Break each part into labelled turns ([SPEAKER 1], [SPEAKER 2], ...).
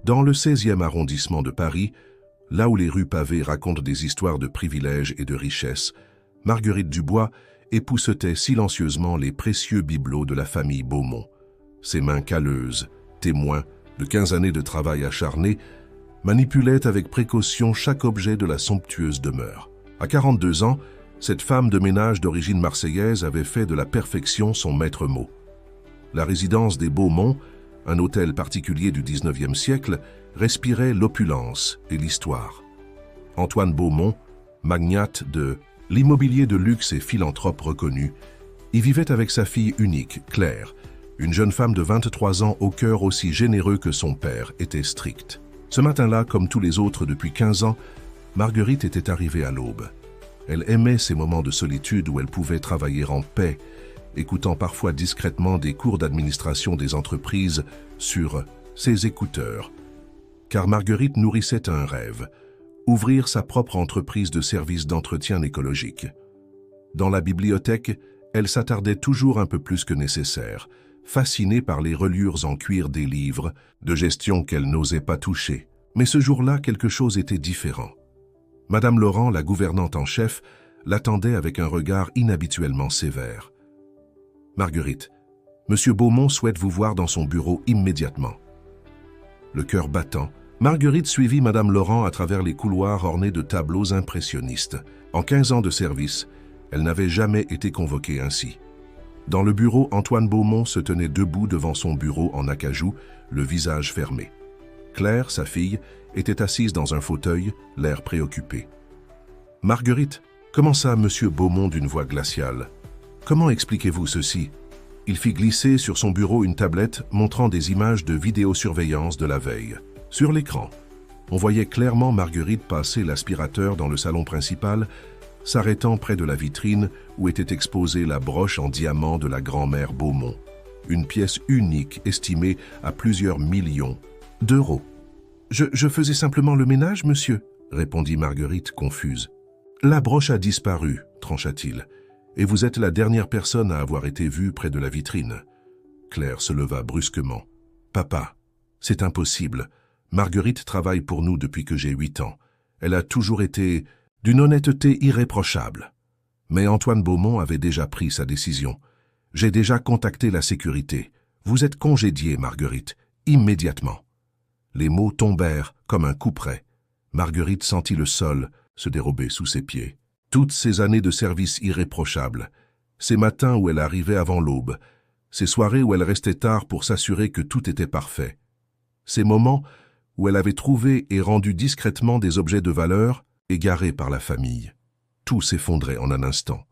[SPEAKER 1] Dans le 16e arrondissement de Paris, là où les rues pavées racontent des histoires de privilèges et de richesses, Marguerite Dubois époussetait silencieusement les précieux bibelots de la famille Beaumont. Ses mains calleuses, témoins de 15 années de travail acharné, manipulaient avec précaution chaque objet de la somptueuse demeure. À 42 ans, cette femme de ménage d'origine marseillaise avait fait de la perfection son maître mot. La résidence des Beaumont, un hôtel particulier du 19e siècle, respirait l'opulence et l'histoire. Antoine Beaumont, magnate de l'immobilier de luxe et philanthrope reconnu, y vivait avec sa fille unique, Claire, une jeune femme de 23 ans au cœur aussi généreux que son père était strict. Ce matin-là, comme tous les autres depuis 15 ans, Marguerite était arrivée à l'aube. Elle aimait ces moments de solitude où elle pouvait travailler en paix, écoutant parfois discrètement des cours d'administration des entreprises sur ses écouteurs. Car Marguerite nourrissait un rêve, ouvrir sa propre entreprise de services d'entretien écologique. Dans la bibliothèque, elle s'attardait toujours un peu plus que nécessaire, fascinée par les reliures en cuir des livres de gestion qu'elle n'osait pas toucher. Mais ce jour-là, quelque chose était différent. Madame Laurent, la gouvernante en chef, l'attendait avec un regard inhabituellement sévère. « Marguerite, Monsieur Beaumont souhaite vous voir dans son bureau immédiatement. » Le cœur battant, Marguerite suivit Madame Laurent à travers les couloirs ornés de tableaux impressionnistes. En 15 ans de service, elle n'avait jamais été convoquée ainsi. Dans le bureau, Antoine Beaumont se tenait debout devant son bureau en acajou, le visage fermé. Claire, sa fille, était assise dans un fauteuil, l'air préoccupé. « Marguerite, comment ça, Monsieur Beaumont d'une voix glaciale? Comment expliquez-vous ceci ?» Il fit glisser sur son bureau une tablette montrant des images de vidéosurveillance de la veille. Sur l'écran, on voyait clairement Marguerite passer l'aspirateur dans le salon principal, s'arrêtant près de la vitrine où était exposée la broche en diamant de la grand-mère Beaumont, une pièce unique estimée à plusieurs millions d'euros. « Je faisais simplement le ménage, monsieur », répondit Marguerite confuse. « La broche a disparu, trancha-t-il, et vous êtes la dernière personne à avoir été vue près de la vitrine. » Claire se leva brusquement. « Papa, c'est impossible. Marguerite travaille pour nous depuis que j'ai 8 ans. Elle a toujours été d'une honnêteté irréprochable. » Mais Antoine Beaumont avait déjà pris sa décision. « J'ai déjà contacté la sécurité. Vous êtes congédiée, Marguerite, immédiatement. » Les mots tombèrent comme un couperet. Marguerite sentit le sol se dérober sous ses pieds. Toutes ces années de service irréprochable, ces matins où elle arrivait avant l'aube, ces soirées où elle restait tard pour s'assurer que tout était parfait, ces moments où elle avait trouvé et rendu discrètement des objets de valeur égarés par la famille. Tout s'effondrait en un instant.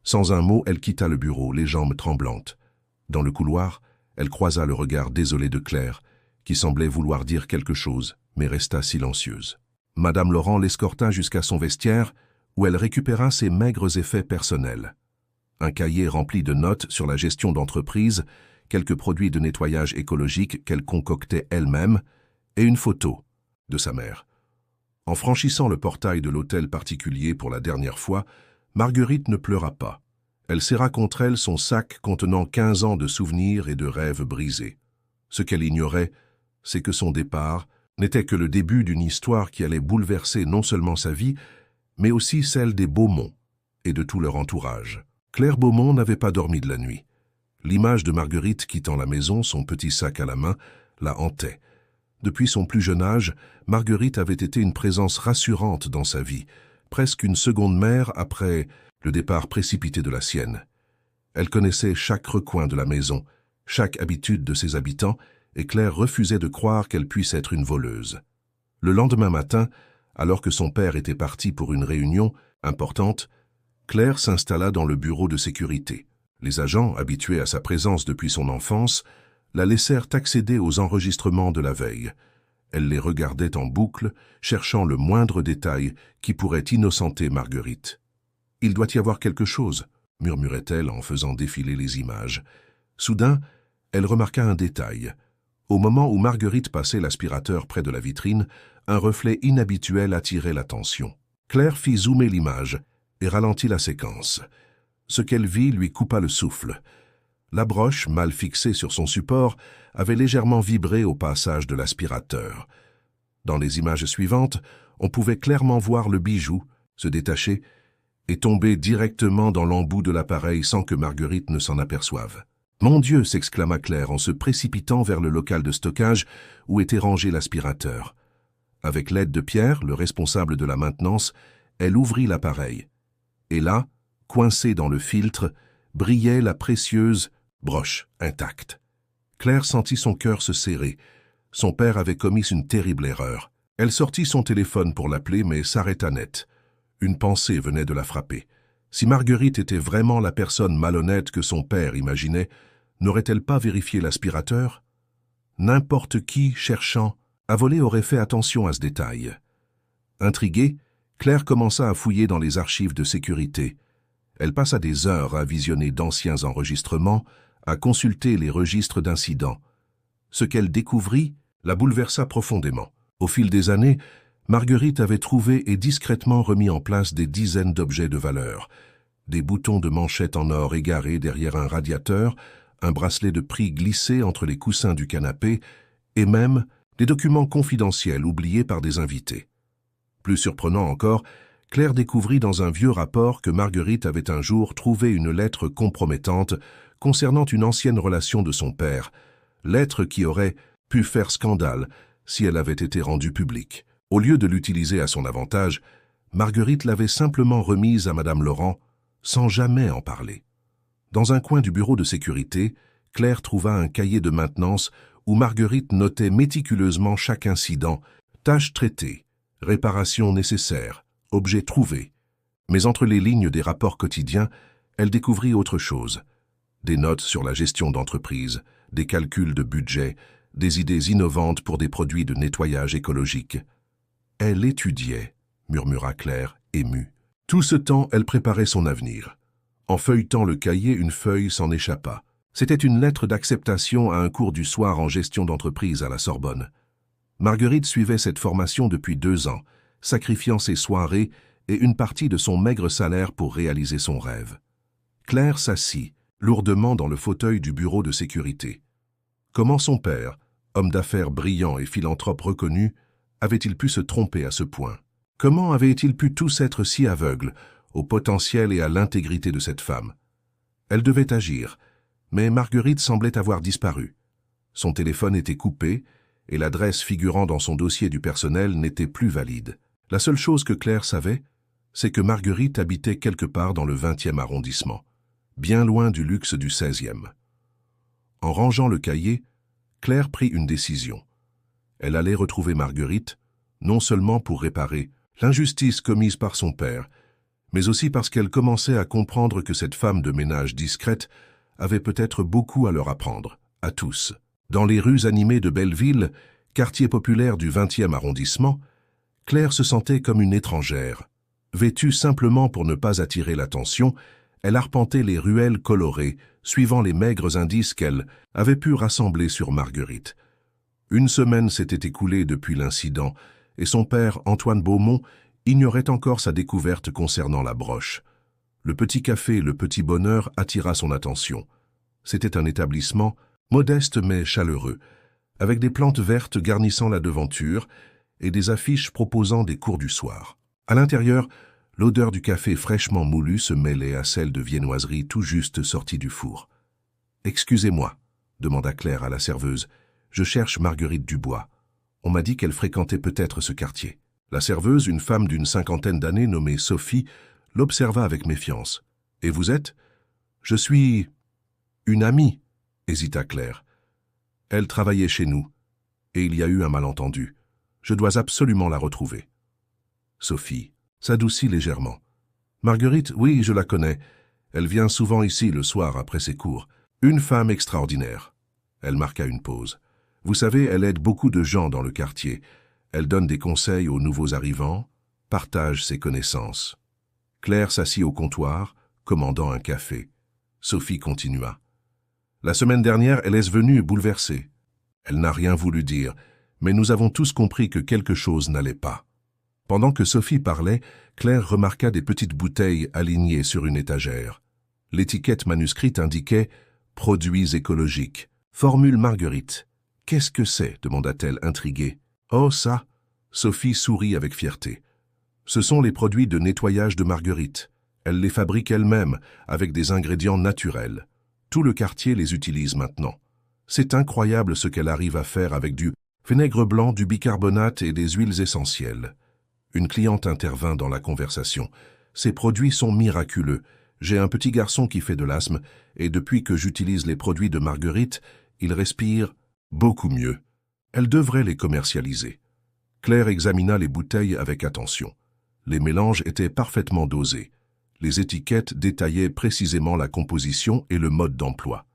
[SPEAKER 1] Sans un mot, elle quitta le bureau, les jambes tremblantes. Dans le couloir, elle croisa le regard désolé de Claire, qui semblait vouloir dire quelque chose, mais resta silencieuse. Madame Laurent l'escorta jusqu'à son vestiaire, où elle récupéra ses maigres effets personnels. Un cahier rempli de notes sur la gestion d'entreprise, quelques produits de nettoyage écologique qu'elle concoctait elle-même, et une photo de sa mère. En franchissant le portail de l'hôtel particulier pour la dernière fois, Marguerite ne pleura pas. Elle serra contre elle son sac contenant 15 ans de souvenirs et de rêves brisés. Ce qu'elle ignorait, c'est que son départ n'était que le début d'une histoire qui allait bouleverser non seulement sa vie, mais aussi celle des Beaumont et de tout leur entourage. Claire Beaumont n'avait pas dormi de la nuit. L'image de Marguerite quittant la maison, son petit sac à la main, la hantait. Depuis son plus jeune âge, Marguerite avait été une présence rassurante dans sa vie, presque une seconde mère après le départ précipité de la sienne. Elle connaissait chaque recoin de la maison, chaque habitude de ses habitants, et Claire refusait de croire qu'elle puisse être une voleuse. Le lendemain matin, alors que son père était parti pour une réunion importante, Claire s'installa dans le bureau de sécurité. Les agents, habitués à sa présence depuis son enfance, la laissèrent accéder aux enregistrements de la veille. Elle les regardait en boucle, cherchant le moindre détail qui pourrait innocenter Marguerite. « Il doit y avoir quelque chose », murmurait-elle en faisant défiler les images. Soudain, elle remarqua un détail. Au moment où Marguerite passait l'aspirateur près de la vitrine, un reflet inhabituel attirait l'attention. Claire fit zoomer l'image et ralentit la séquence. Ce qu'elle vit lui coupa le souffle. La broche, mal fixée sur son support, avait légèrement vibré au passage de l'aspirateur. Dans les images suivantes, on pouvait clairement voir le bijou se détacher et tomber directement dans l'embout de l'appareil sans que Marguerite ne s'en aperçoive. « Mon Dieu !» s'exclama Claire en se précipitant vers le local de stockage où était rangé l'aspirateur. Avec l'aide de Pierre, le responsable de la maintenance, elle ouvrit l'appareil. Et là, coincée dans le filtre, brillait la précieuse broche intacte. Claire sentit son cœur se serrer. Son père avait commis une terrible erreur. Elle sortit son téléphone pour l'appeler, mais s'arrêta net. Une pensée venait de la frapper. Si Marguerite était vraiment la personne malhonnête que son père imaginait, n'aurait-elle pas vérifié l'aspirateur? N'importe qui, cherchant à voler, aurait fait attention à ce détail. Intriguée, Claire commença à fouiller dans les archives de sécurité. Elle passa des heures à visionner d'anciens enregistrements, à consulter les registres d'incidents. Ce qu'elle découvrit la bouleversa profondément. Au fil des années, Marguerite avait trouvé et discrètement remis en place des dizaines d'objets de valeur. Des boutons de manchette en or égarés derrière un radiateur, un bracelet de prix glissé entre les coussins du canapé, et même des documents confidentiels oubliés par des invités. Plus surprenant encore, Claire découvrit dans un vieux rapport que Marguerite avait un jour trouvé une lettre compromettante concernant une ancienne relation de son père, lettre qui aurait pu faire scandale si elle avait été rendue publique. Au lieu de l'utiliser à son avantage, Marguerite l'avait simplement remise à Madame Laurent sans jamais en parler. Dans un coin du bureau de sécurité, Claire trouva un cahier de maintenance où Marguerite notait méticuleusement chaque incident, tâches traitées, réparations nécessaires, objets trouvés. Mais entre les lignes des rapports quotidiens, elle découvrit autre chose. Des notes sur la gestion d'entreprise, des calculs de budget, des idées innovantes pour des produits de nettoyage écologique. Elle étudiait, murmura Claire, émue. Tout ce temps, elle préparait son avenir. En feuilletant le cahier, une feuille s'en échappa. C'était une lettre d'acceptation à un cours du soir en gestion d'entreprise à la Sorbonne. Marguerite suivait cette formation depuis 2 ans, sacrifiant ses soirées et une partie de son maigre salaire pour réaliser son rêve. Claire s'assit, lourdement dans le fauteuil du bureau de sécurité. Comment son père, homme d'affaires brillant et philanthrope reconnu, avait-il pu se tromper à ce point? Comment avaient-ils pu tous être si aveugles au potentiel et à l'intégrité de cette femme? Elle devait agir, mais Marguerite semblait avoir disparu. Son téléphone était coupé et l'adresse figurant dans son dossier du personnel n'était plus valide. La seule chose que Claire savait, c'est que Marguerite habitait quelque part dans le 20e arrondissement, bien loin du luxe du 16e. En rangeant le cahier, Claire prit une décision. Elle allait retrouver Marguerite, non seulement pour réparer l'injustice commise par son père, mais aussi parce qu'elle commençait à comprendre que cette femme de ménage discrète avait peut-être beaucoup à leur apprendre, à tous. Dans les rues animées de Belleville, quartier populaire du 20e arrondissement, Claire se sentait comme une étrangère. Vêtue simplement pour ne pas attirer l'attention, elle arpentait les ruelles colorées, suivant les maigres indices qu'elle avait pu rassembler sur Marguerite. Une semaine s'était écoulée depuis l'incident, et son père, Antoine Beaumont, ignorait encore sa découverte concernant la broche. Le petit café Le Petit Bonheur attira son attention. C'était un établissement modeste mais chaleureux, avec des plantes vertes garnissant la devanture et des affiches proposant des cours du soir. À l'intérieur, l'odeur du café fraîchement moulu se mêlait à celle de viennoiserie tout juste sortie du four. « Excusez-moi » demanda Claire à la serveuse. « Je cherche Marguerite Dubois. On m'a dit qu'elle fréquentait peut-être ce quartier. » La serveuse, une femme d'une 50aine d'années nommée Sophie, l'observa avec méfiance. « Et vous êtes ?»« Je suis... une amie, » hésita Claire. « Elle travaillait chez nous, et il y a eu un malentendu. Je dois absolument la retrouver. » Sophie s'adoucit légèrement. « Marguerite, oui, je la connais. Elle vient souvent ici le soir après ses cours. Une femme extraordinaire. » Elle marqua une pause. « Vous savez, elle aide beaucoup de gens dans le quartier. Elle donne des conseils aux nouveaux arrivants, partage ses connaissances. » Claire s'assit au comptoir, commandant un café. Sophie continua. « La semaine dernière, elle est venue bouleversée. Elle n'a rien voulu dire, mais nous avons tous compris que quelque chose n'allait pas. » Pendant que Sophie parlait, Claire remarqua des petites bouteilles alignées sur une étagère. L'étiquette manuscrite indiquait « Produits écologiques. Formule Marguerite. Qu'est-ce que c'est demanda-t-elle intriguée. Oh ça. Sophie sourit avec fierté. Ce sont les produits de nettoyage de Marguerite. Elle les fabrique elle-même, avec des ingrédients naturels. Tout le quartier les utilise maintenant. C'est incroyable ce qu'elle arrive à faire avec du vinaigre blanc, du bicarbonate et des huiles essentielles. Une cliente intervint dans la conversation. Ces produits sont miraculeux. J'ai un petit garçon qui fait de l'asthme, et depuis que j'utilise les produits de Marguerite, il respire beaucoup mieux. Elle devrait les commercialiser. Claire examina les bouteilles avec attention. Les mélanges étaient parfaitement dosés. Les étiquettes détaillaient précisément la composition et le mode d'emploi.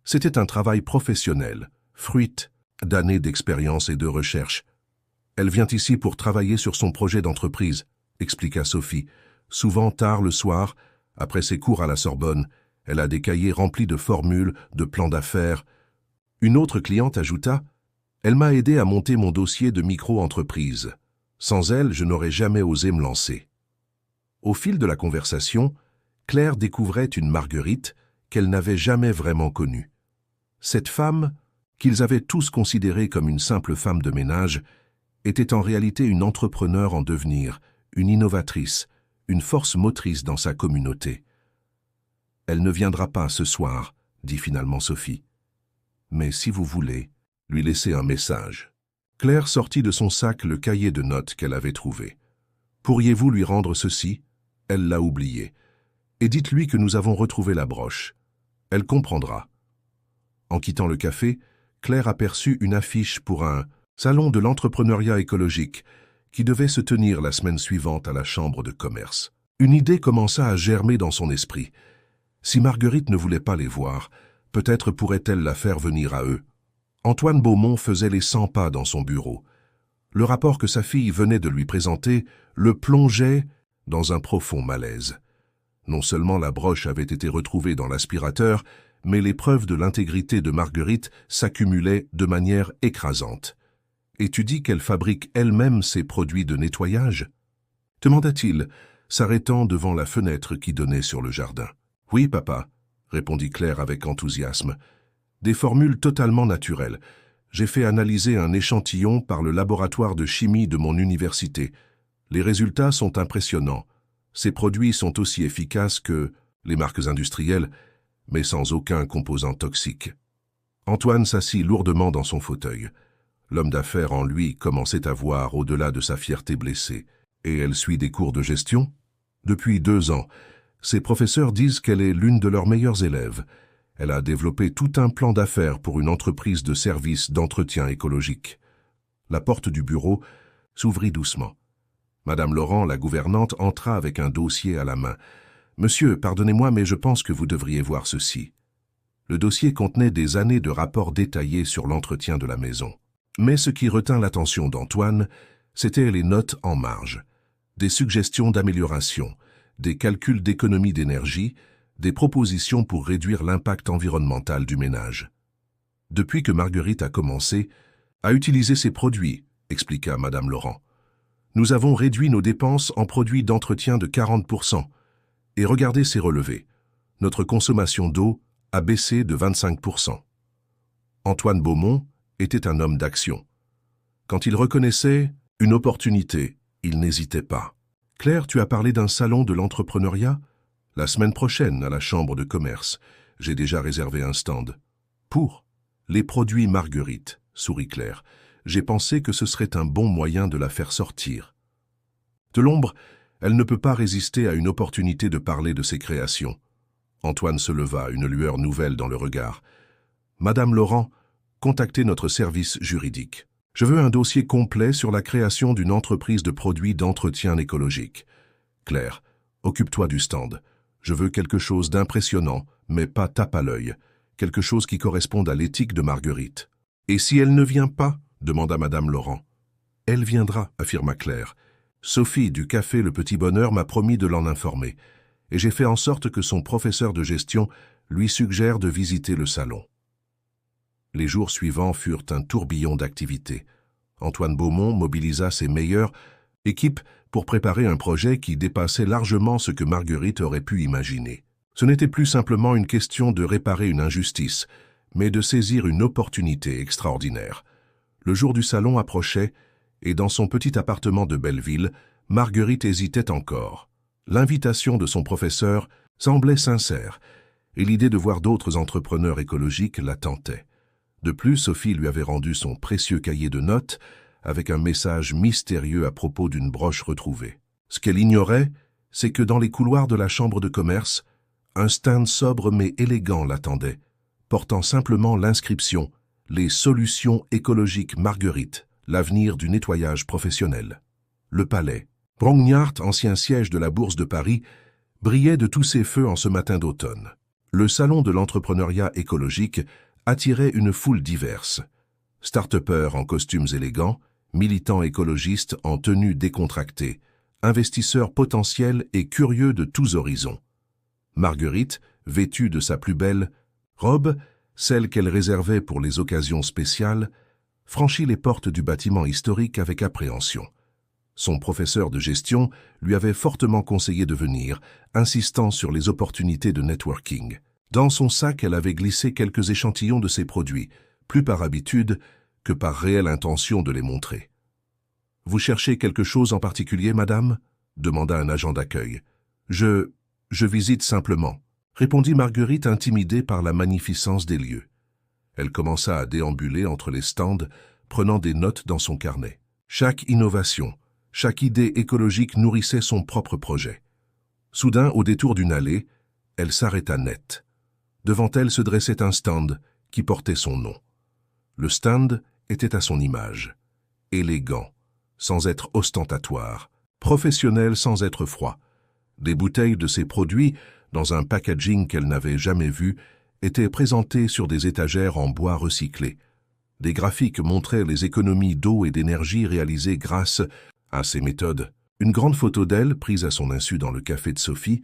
[SPEAKER 1] C'était un travail professionnel, fruit d'années d'expérience et de recherche. Elle vient ici pour travailler sur son projet d'entreprise, expliqua Sophie. Souvent tard le soir, après ses cours à la Sorbonne, elle a des cahiers remplis de formules, de plans d'affaires. Une autre cliente ajouta « Elle m'a aidé à monter mon dossier de micro-entreprise. Sans elle, je n'aurais jamais osé me lancer. » Au fil de la conversation, Claire découvrait une Marguerite qu'elle n'avait jamais vraiment connue. Cette femme, qu'ils avaient tous considérée comme une simple femme de ménage, était en réalité une entrepreneure en devenir, une innovatrice, une force motrice dans sa communauté. « Elle ne viendra pas ce soir, » dit finalement Sophie. « Mais si vous voulez, lui laisser un message. » Claire sortit de son sac le cahier de notes qu'elle avait trouvé. « Pourriez-vous lui rendre ceci ?» Elle l'a oublié. « Et dites-lui que nous avons retrouvé la broche. Elle comprendra. » En quittant le café, Claire aperçut une affiche pour un salon de l'entrepreneuriat écologique qui devait se tenir la semaine suivante à la Chambre de commerce. Une idée commença à germer dans son esprit. Si Marguerite ne voulait pas les voir, peut-être pourrait-elle la faire venir à eux. Antoine Beaumont faisait les 100 pas dans son bureau. Le rapport que sa fille venait de lui présenter le plongeait dans un profond malaise. Non seulement la broche avait été retrouvée dans l'aspirateur, mais les preuves de l'intégrité de Marguerite s'accumulaient de manière écrasante. « Et tu dis qu'elle fabrique elle-même ses produits de nettoyage ?» demanda-t-il, s'arrêtant devant la fenêtre qui donnait sur le jardin. « Oui, papa », répondit Claire avec enthousiasme. « Des formules totalement naturelles. J'ai fait analyser un échantillon par le laboratoire de chimie de mon université. Les résultats sont impressionnants. Ces produits sont aussi efficaces que les marques industrielles, mais sans aucun composant toxique. » Antoine s'assit lourdement dans son fauteuil. L'homme d'affaires en lui commençait à voir au-delà de sa fierté blessée. Et elle suit des cours de gestion? Depuis 2 ans, ses professeurs disent qu'elle est l'une de leurs meilleures élèves. Elle a développé tout un plan d'affaires pour une entreprise de services d'entretien écologique. La porte du bureau s'ouvrit doucement. Madame Laurent, la gouvernante, entra avec un dossier à la main. « Monsieur, pardonnez-moi, mais je pense que vous devriez voir ceci. » Le dossier contenait des années de rapports détaillés sur l'entretien de la maison. Mais ce qui retint l'attention d'Antoine, c'étaient les notes en marge, des suggestions d'amélioration, des calculs d'économie d'énergie, des propositions pour réduire l'impact environnemental du ménage. « Depuis que Marguerite a commencé à utiliser ces produits, » expliqua Madame Laurent, « nous avons réduit nos dépenses en produits d'entretien de 40%. Et regardez ces relevés. Notre consommation d'eau a baissé de 25%. Antoine Beaumont était un homme d'action. Quand il reconnaissait une opportunité, il n'hésitait pas. « Claire, tu as parlé d'un salon de l'entrepreneuriat ? La semaine prochaine, à la Chambre de commerce. J'ai déjà réservé un stand. »« Pour les produits Marguerite, » sourit Claire. « J'ai pensé que ce serait un bon moyen de la faire sortir. » De l'ombre, elle ne peut pas résister à une opportunité de parler de ses créations. Antoine se leva, une lueur nouvelle dans le regard. « Madame Laurent, contactez notre service juridique. Je veux un dossier complet sur la création d'une entreprise de produits d'entretien écologique. Claire, occupe-toi du stand. Je veux quelque chose d'impressionnant, mais pas tape à l'œil. Quelque chose qui corresponde à l'éthique de Marguerite. »« Et si elle ne vient pas ?» demanda Madame Laurent. « Elle viendra, » affirma Claire. « Sophie du Café Le Petit Bonheur m'a promis de l'en informer, et j'ai fait en sorte que son professeur de gestion lui suggère de visiter le salon. » Les jours suivants furent un tourbillon d'activités. Antoine Beaumont mobilisa ses meilleures équipes pour préparer un projet qui dépassait largement ce que Marguerite aurait pu imaginer. Ce n'était plus simplement une question de réparer une injustice, mais de saisir une opportunité extraordinaire. Le jour du salon approchait, et dans son petit appartement de Belleville, Marguerite hésitait encore. L'invitation de son professeur semblait sincère, et l'idée de voir d'autres entrepreneurs écologiques la tentait. De plus, Sophie lui avait rendu son précieux cahier de notes avec un message mystérieux à propos d'une broche retrouvée. Ce qu'elle ignorait, c'est que dans les couloirs de la chambre de commerce, un stand sobre mais élégant l'attendait, portant simplement l'inscription « Les solutions écologiques Marguerite, l'avenir du nettoyage professionnel ». Le palais, Brongniart, ancien siège de la Bourse de Paris, brillait de tous ses feux en ce matin d'automne. Le salon de l'entrepreneuriat écologique attirait une foule diverse. Start-upers en costumes élégants, militants écologistes en tenues décontractées, investisseurs potentiels et curieux de tous horizons. Marguerite, vêtue de sa plus belle robe, celle qu'elle réservait pour les occasions spéciales, franchit les portes du bâtiment historique avec appréhension. Son professeur de gestion lui avait fortement conseillé de venir, insistant sur les opportunités de networking. Dans son sac, elle avait glissé quelques échantillons de ses produits, plus par habitude que par réelle intention de les montrer. « Vous cherchez quelque chose en particulier, madame ?» demanda un agent d'accueil. « Je visite simplement », répondit Marguerite, intimidée par la magnificence des lieux. Elle commença à déambuler entre les stands, prenant des notes dans son carnet. Chaque innovation, chaque idée écologique nourrissait son propre projet. Soudain, au détour d'une allée, elle s'arrêta net. Devant elle se dressait un stand qui portait son nom. Le stand était à son image. Élégant, sans être ostentatoire, professionnel sans être froid. Des bouteilles de ses produits, dans un packaging qu'elle n'avait jamais vu, étaient présentées sur des étagères en bois recyclé. Des graphiques montraient les économies d'eau et d'énergie réalisées grâce à ces méthodes. Une grande photo d'elle, prise à son insu dans le café de Sophie,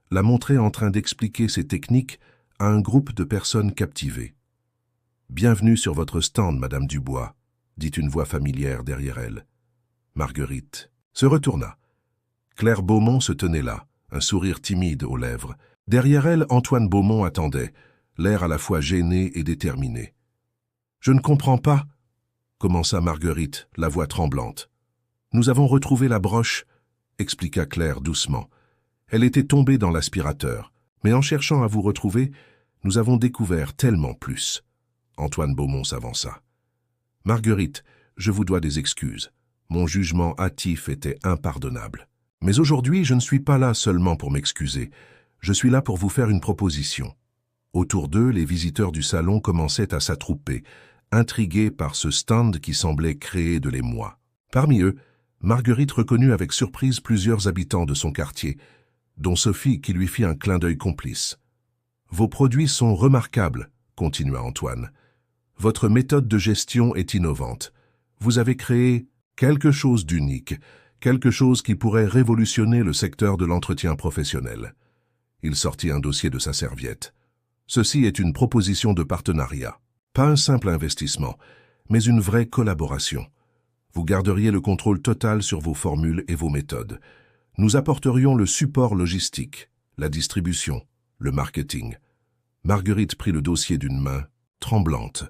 [SPEAKER 1] la montrait en train d'expliquer ses techniques à un groupe de personnes captivées. « Bienvenue sur votre stand, Madame Dubois », dit une voix familière derrière elle. Marguerite se retourna. Claire Beaumont se tenait là, un sourire timide aux lèvres. Derrière elle, Antoine Beaumont attendait, l'air à la fois gêné et déterminé. « Je ne comprends pas », commença Marguerite, la voix tremblante. « Nous avons retrouvé la broche », expliqua Claire doucement. « Elle était tombée dans l'aspirateur, mais en cherchant à vous retrouver, nous avons découvert tellement plus. » Antoine Beaumont s'avança. « Marguerite, je vous dois des excuses. Mon jugement hâtif était impardonnable. Mais aujourd'hui, je ne suis pas là seulement pour m'excuser. Je suis là pour vous faire une proposition. » Autour d'eux, les visiteurs du salon commençaient à s'attrouper, intrigués par ce stand qui semblait créé de l'émoi. Parmi eux, Marguerite reconnut avec surprise plusieurs habitants de son quartier, dont Sophie qui lui fit un clin d'œil complice. « Vos produits sont remarquables, » continua Antoine. « Votre méthode de gestion est innovante. Vous avez créé quelque chose d'unique, quelque chose qui pourrait révolutionner le secteur de l'entretien professionnel. » Il sortit un dossier de sa serviette. « Ceci est une proposition de partenariat. Pas un simple investissement, mais une vraie collaboration. Vous garderiez le contrôle total sur vos formules et vos méthodes. Nous apporterions le support logistique, la distribution, le marketing. » Marguerite prit le dossier d'une main, tremblante.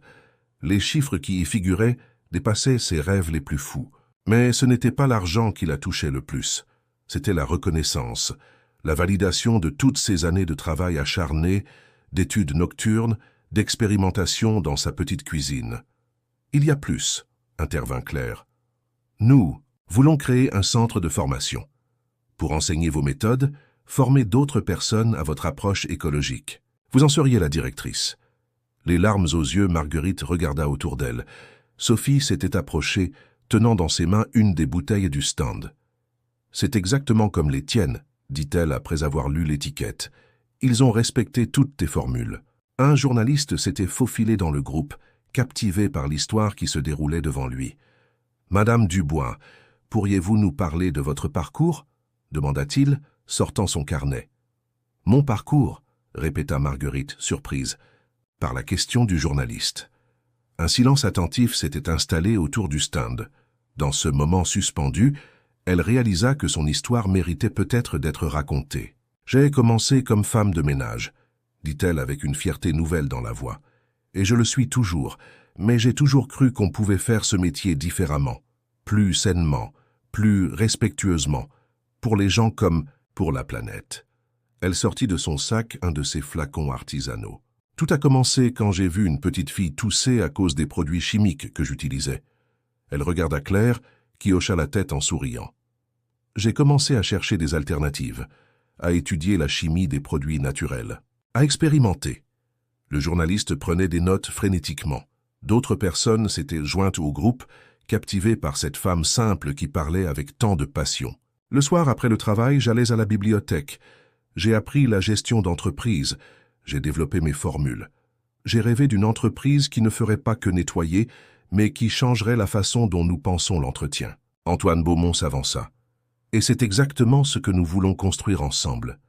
[SPEAKER 1] Les chiffres qui y figuraient dépassaient ses rêves les plus fous. Mais ce n'était pas l'argent qui la touchait le plus. C'était la reconnaissance, la validation de toutes ces années de travail acharné, d'études nocturnes, d'expérimentation dans sa petite cuisine. « Il y a plus », intervint Claire. « Nous voulons créer un centre de formation. Pour enseigner vos méthodes, former d'autres personnes à votre approche écologique. Vous en seriez la directrice. » Les larmes aux yeux, Marguerite regarda autour d'elle. Sophie s'était approchée, tenant dans ses mains une des bouteilles du stand. « C'est exactement comme les tiennes, » dit-elle après avoir lu l'étiquette. « Ils ont respecté toutes tes formules. » Un journaliste s'était faufilé dans le groupe, captivé par l'histoire qui se déroulait devant lui. « Madame Dubois, pourriez-vous nous parler de votre parcours ?» demanda-t-il, sortant son carnet. « Mon parcours ?» répéta Marguerite, surprise, par la question du journaliste. Un silence attentif s'était installé autour du stand. Dans ce moment suspendu, elle réalisa que son histoire méritait peut-être d'être racontée. J'ai commencé comme femme de ménage, dit-elle avec une fierté nouvelle dans la voix. Et je le suis toujours, mais j'ai toujours cru qu'on pouvait faire ce métier différemment, plus sainement, plus respectueusement, pour les gens comme pour la planète. Elle sortit de son sac un de ses flacons artisanaux. Tout a commencé quand j'ai vu une petite fille tousser à cause des produits chimiques que j'utilisais. Elle regarda Claire, qui hocha la tête en souriant. J'ai commencé à chercher des alternatives, à étudier la chimie des produits naturels, à expérimenter. Le journaliste prenait des notes frénétiquement. D'autres personnes s'étaient jointes au groupe, captivées par cette femme simple qui parlait avec tant de passion. Le soir, après le travail, j'allais à la bibliothèque. J'ai appris la gestion d'entreprise. J'ai développé mes formules. J'ai rêvé d'une entreprise qui ne ferait pas que nettoyer, mais qui changerait la façon dont nous pensons l'entretien. Antoine Beaumont s'avança. Et c'est exactement ce que nous voulons construire ensemble.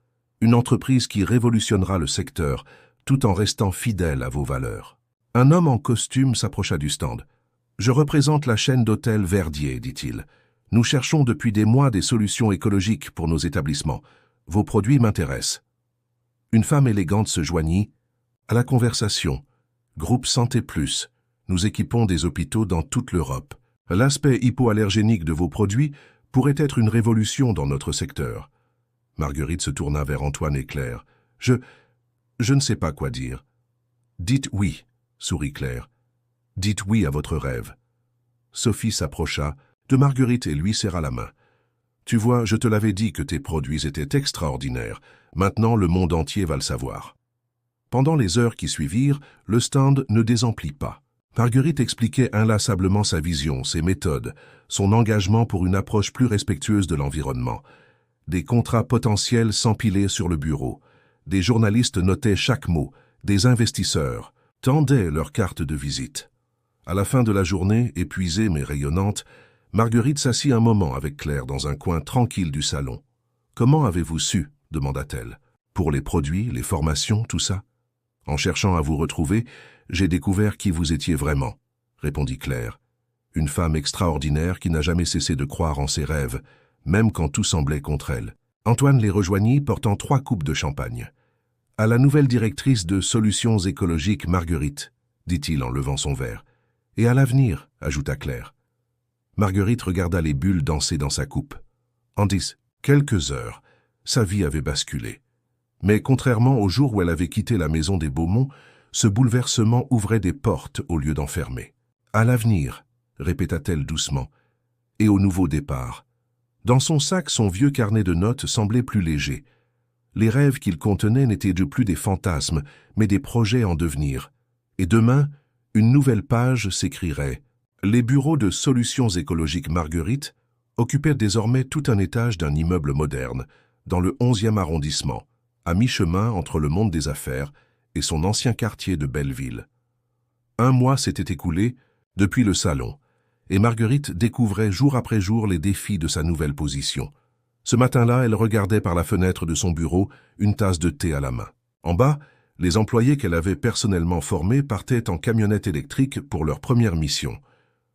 [SPEAKER 1] Une entreprise qui révolutionnera le secteur, tout en restant fidèle à vos valeurs. Un homme en costume s'approcha du stand. « Je représente la chaîne d'hôtels Verdier, dit-il. Nous cherchons depuis des mois des solutions écologiques pour nos établissements. Vos produits m'intéressent. » Une femme élégante se joignit à la conversation. « Groupe Santé Plus. Nous équipons des hôpitaux dans toute l'Europe. L'aspect hypoallergénique de vos produits pourrait être une révolution dans notre secteur. » Marguerite se tourna vers Antoine et Claire. « Je ne sais pas quoi dire. »« Dites oui, » sourit Claire. « Dites oui à votre rêve. » Sophie s'approcha de Marguerite et lui serra la main. « Tu vois, je te l'avais dit que tes produits étaient extraordinaires. Maintenant, le monde entier va le savoir. » Pendant les heures qui suivirent, le stand ne désemplit pas. Marguerite expliquait inlassablement sa vision, ses méthodes, son engagement pour une approche plus respectueuse de l'environnement. Des contrats potentiels s'empilaient sur le bureau. Des journalistes notaient chaque mot. Des investisseurs tendaient leurs cartes de visite. À la fin de la journée, épuisée mais rayonnante, Marguerite s'assit un moment avec Claire dans un coin tranquille du salon. « Comment avez-vous su ?» demanda-t-elle. « Pour les produits, les formations, tout ça ?» « En cherchant à vous retrouver, j'ai découvert qui vous étiez vraiment, » répondit Claire. Une femme extraordinaire qui n'a jamais cessé de croire en ses rêves, même quand tout semblait contre elle. Antoine les rejoignit portant 3 coupes de champagne. « À la nouvelle directrice de Solutions écologiques, Marguerite, » dit-il en levant son verre. « Et à l'avenir, » ajouta Claire. Marguerite regarda les bulles danser dans sa coupe. En quelques heures, sa vie avait basculé. Mais contrairement au jour où elle avait quitté la maison des Beaumont, ce bouleversement ouvrait des portes au lieu d'enfermer. « À l'avenir », répéta-t-elle doucement, « et au nouveau départ. » Dans son sac, son vieux carnet de notes semblait plus léger. Les rêves qu'il contenait n'étaient plus des fantasmes, mais des projets en devenir. Et demain, une nouvelle page s'écrirait. Les bureaux de Solutions écologiques Marguerite occupaient désormais tout un étage d'un immeuble moderne, dans le 11e arrondissement, à mi-chemin entre le monde des affaires et son ancien quartier de Belleville. 1 mois s'était écoulé depuis le salon, et Marguerite découvrait jour après jour les défis de sa nouvelle position. Ce matin-là, elle regardait par la fenêtre de son bureau une tasse de thé à la main. En bas, les employés qu'elle avait personnellement formés partaient en camionnette électrique pour leur première mission.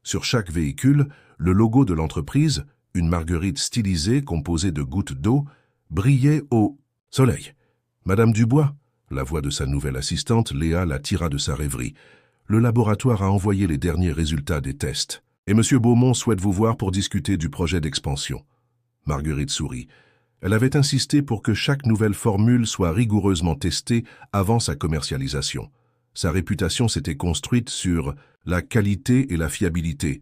[SPEAKER 1] Sur chaque véhicule, le logo de l'entreprise, une marguerite stylisée composée de gouttes d'eau, brillait au soleil. « Madame Dubois ?» La voix de sa nouvelle assistante, Léa, la tira de sa rêverie. « Le laboratoire a envoyé les derniers résultats des tests. Et M. Beaumont souhaite vous voir pour discuter du projet d'expansion. » Marguerite sourit. Elle avait insisté pour que chaque nouvelle formule soit rigoureusement testée avant sa commercialisation. Sa réputation s'était construite sur la qualité et la fiabilité,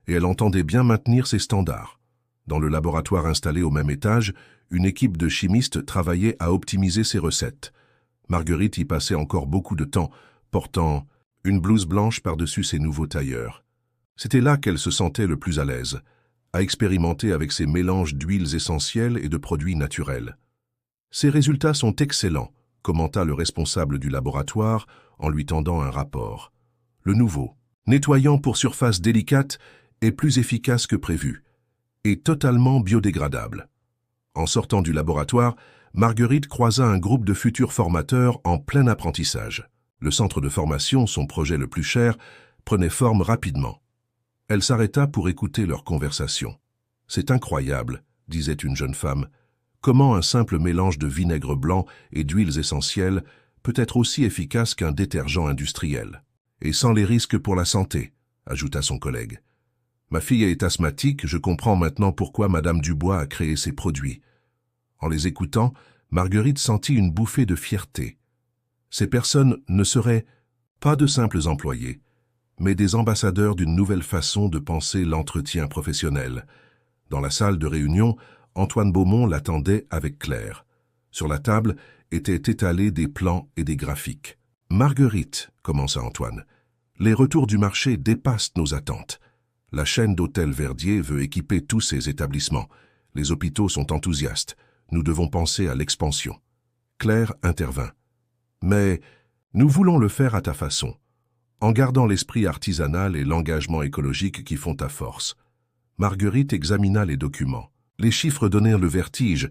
[SPEAKER 1] et elle entendait bien maintenir ses standards. Dans le laboratoire installé au même étage, une équipe de chimistes travaillait à optimiser ses recettes. Marguerite y passait encore beaucoup de temps, portant une blouse blanche par-dessus ses nouveaux tailleurs. C'était là qu'elle se sentait le plus à l'aise, à expérimenter avec ces mélanges d'huiles essentielles et de produits naturels. « Ces résultats sont excellents », commenta le responsable du laboratoire en lui tendant un rapport. « Le nouveau, nettoyant pour surface délicate, est plus efficace que prévu, et totalement biodégradable. » En sortant du laboratoire, Marguerite croisa un groupe de futurs formateurs en plein apprentissage. Le centre de formation, son projet le plus cher, prenait forme rapidement. Elle s'arrêta pour écouter leur conversation. « C'est incroyable, » disait une jeune femme. « Comment un simple mélange de vinaigre blanc et d'huiles essentielles peut être aussi efficace qu'un détergent industriel? Et sans les risques pour la santé, ajouta son collègue. Ma fille est asthmatique, je comprends maintenant pourquoi Madame Dubois a créé ces produits. En les écoutant, Marguerite sentit une bouffée de fierté. Ces personnes ne seraient pas de simples employés, mais des ambassadeurs d'une nouvelle façon de penser l'entretien professionnel. Dans la salle de réunion, Antoine Beaumont l'attendait avec Claire. Sur la table étaient étalés des plans et des graphiques. « Marguerite, » commença Antoine, « les retours du marché dépassent nos attentes. La chaîne d'hôtels Verdier veut équiper tous ses établissements. Les hôpitaux sont enthousiastes. Nous devons penser à l'expansion. » Claire intervint. « Mais nous voulons le faire à ta façon, en gardant l'esprit artisanal et l'engagement écologique qui font ta force. » Marguerite examina les documents. Les chiffres donnèrent le vertige,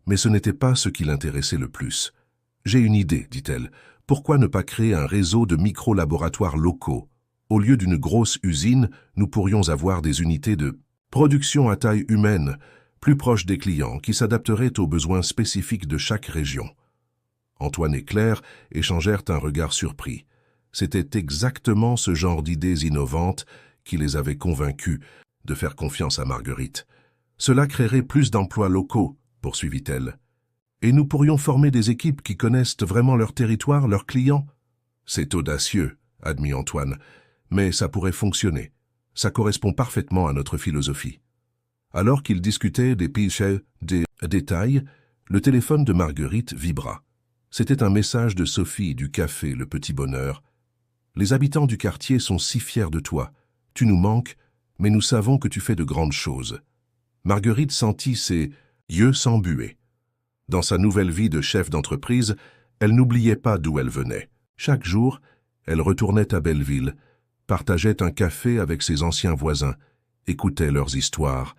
[SPEAKER 1] mais ce n'était pas ce qui l'intéressait le plus. « J'ai une idée, dit-elle. Pourquoi ne pas créer un réseau de micro-laboratoires locaux? Au lieu d'une grosse usine, nous pourrions avoir des unités de production à taille humaine, plus proches des clients, qui s'adapteraient aux besoins spécifiques de chaque région. » Antoine et Claire échangèrent un regard surpris. C'était exactement ce genre d'idées innovantes qui les avait convaincus de faire confiance à Marguerite. « Cela créerait plus d'emplois locaux, » poursuivit-elle. « Et nous pourrions former des équipes qui connaissent vraiment leur territoire, leurs clients. » « C'est audacieux, » admit Antoine, « mais ça pourrait fonctionner. Ça correspond parfaitement à notre philosophie. » Alors qu'ils discutaient des détails, le téléphone de Marguerite vibra. C'était un message de Sophie du café Le Petit Bonheur. « Les habitants du quartier sont si fiers de toi. Tu nous manques, mais nous savons que tu fais de grandes choses. » Marguerite sentit ses yeux s'embuer. Dans sa nouvelle vie de chef d'entreprise, elle n'oubliait pas d'où elle venait. Chaque jour, elle retournait à Belleville, partageait un café avec ses anciens voisins, écoutait leurs histoires.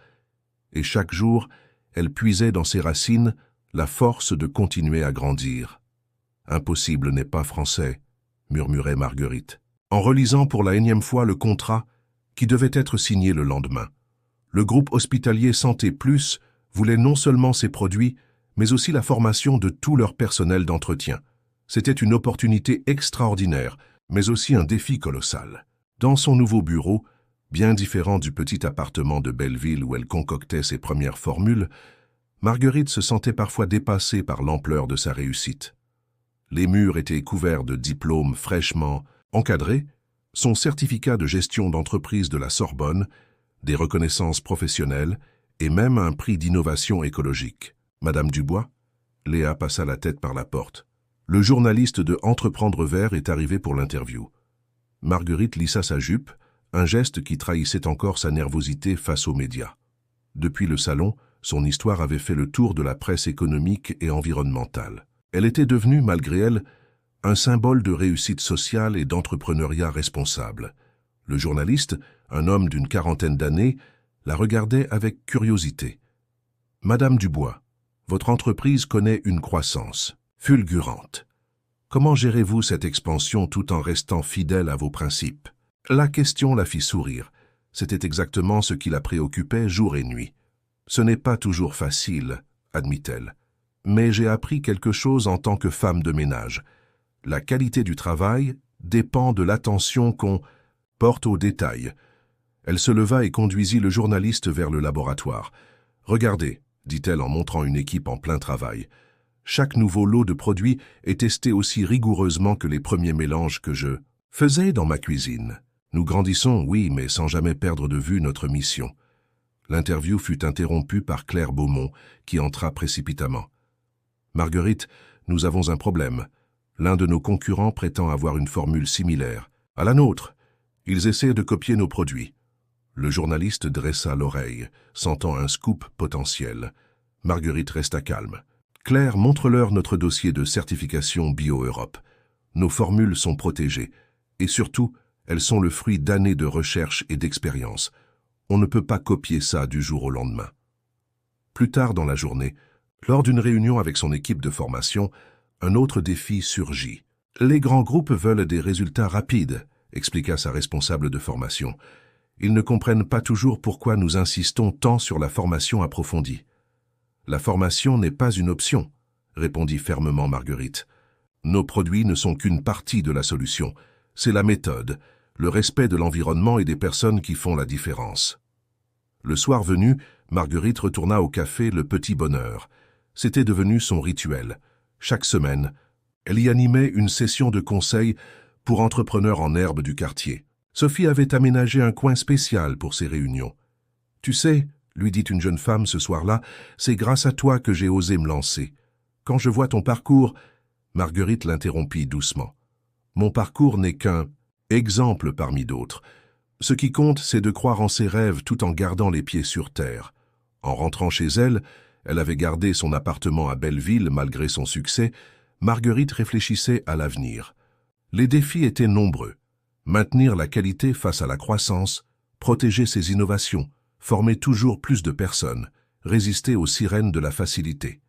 [SPEAKER 1] Et chaque jour, elle puisait dans ses racines la force de continuer à grandir. « Impossible n'est pas français, » murmurait Marguerite, en relisant pour la énième fois le contrat qui devait être signé le lendemain. Le groupe hospitalier Santé Plus voulait non seulement ses produits, mais aussi la formation de tout leur personnel d'entretien. C'était une opportunité extraordinaire, mais aussi un défi colossal. Dans son nouveau bureau, bien différent du petit appartement de Belleville où elle concoctait ses premières formules, Marguerite se sentait parfois dépassée par l'ampleur de sa réussite. Les murs étaient couverts de diplômes fraîchement encadrés, son certificat de gestion d'entreprise de la Sorbonne, des reconnaissances professionnelles et même un prix d'innovation écologique. « Madame Dubois ?» Léa passa la tête par la porte. Le journaliste de Entreprendre Vert est arrivé pour l'interview. Marguerite lissa sa jupe, un geste qui trahissait encore sa nervosité face aux médias. Depuis le salon, son histoire avait fait le tour de la presse économique et environnementale. Elle était devenue, malgré elle, un symbole de réussite sociale et d'entrepreneuriat responsable. Le journaliste, un homme d'une quarantaine d'années, la regardait avec curiosité. « Madame Dubois, votre entreprise connaît une croissance fulgurante. Comment gérez-vous cette expansion tout en restant fidèle à vos principes ?» La question la fit sourire. C'était exactement ce qui la préoccupait jour et nuit. « Ce n'est pas toujours facile, » admit-elle. « Mais j'ai appris quelque chose en tant que femme de ménage. La qualité du travail dépend de l'attention qu'on porte aux détails. » Elle se leva et conduisit le journaliste vers le laboratoire. « Regardez, » dit-elle en montrant une équipe en plein travail. « Chaque nouveau lot de produits est testé aussi rigoureusement que les premiers mélanges que je faisais dans ma cuisine. Nous grandissons, oui, mais sans jamais perdre de vue notre mission. » L'interview fut interrompue par Claire Beaumont, qui entra précipitamment. « Marguerite, nous avons un problème. L'un de nos concurrents prétend avoir une formule similaire à la nôtre. Ils essaient de copier nos produits. » Le journaliste dressa l'oreille, sentant un scoop potentiel. Marguerite resta calme. « Claire, montre-leur notre dossier de certification Bio-Europe. Nos formules sont protégées. Et surtout, elles sont le fruit d'années de recherche et d'expérience. On ne peut pas copier ça du jour au lendemain. » Plus tard dans la journée, lors d'une réunion avec son équipe de formation, un autre défi surgit. « Les grands groupes veulent des résultats rapides », expliqua sa responsable de formation. « Ils ne comprennent pas toujours pourquoi nous insistons tant sur la formation approfondie. » La formation n'est pas une option, répondit fermement Marguerite. Nos produits ne sont qu'une partie de la solution. C'est la méthode, le respect de l'environnement et des personnes qui font la différence. Le soir venu, Marguerite retourna au café Le Petit Bonheur. C'était devenu son rituel. Chaque semaine, elle y animait une session de conseil pour entrepreneurs en herbe du quartier. Sophie avait aménagé un coin spécial pour ces réunions. « Tu sais, lui dit une jeune femme ce soir-là, c'est grâce à toi que j'ai osé me lancer. Quand je vois ton parcours... » Marguerite l'interrompit doucement. « Mon parcours n'est qu'un exemple parmi d'autres. Ce qui compte, c'est de croire en ses rêves tout en gardant les pieds sur terre. » En rentrant chez elle, elle avait gardé son appartement à Belleville malgré son succès. Marguerite réfléchissait à l'avenir. Les défis étaient nombreux. Maintenir la qualité face à la croissance, protéger ses innovations, former toujours plus de personnes, résister aux sirènes de la facilité.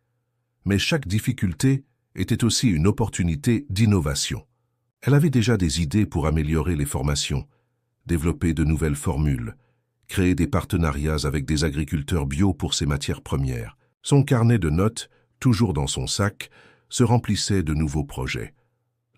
[SPEAKER 1] Mais chaque difficulté était aussi une opportunité d'innovation. Elle avait déjà des idées pour améliorer les formations, développer de nouvelles formules, créer des partenariats avec des agriculteurs bio pour ses matières premières. Son carnet de notes, toujours dans son sac, se remplissait de nouveaux projets.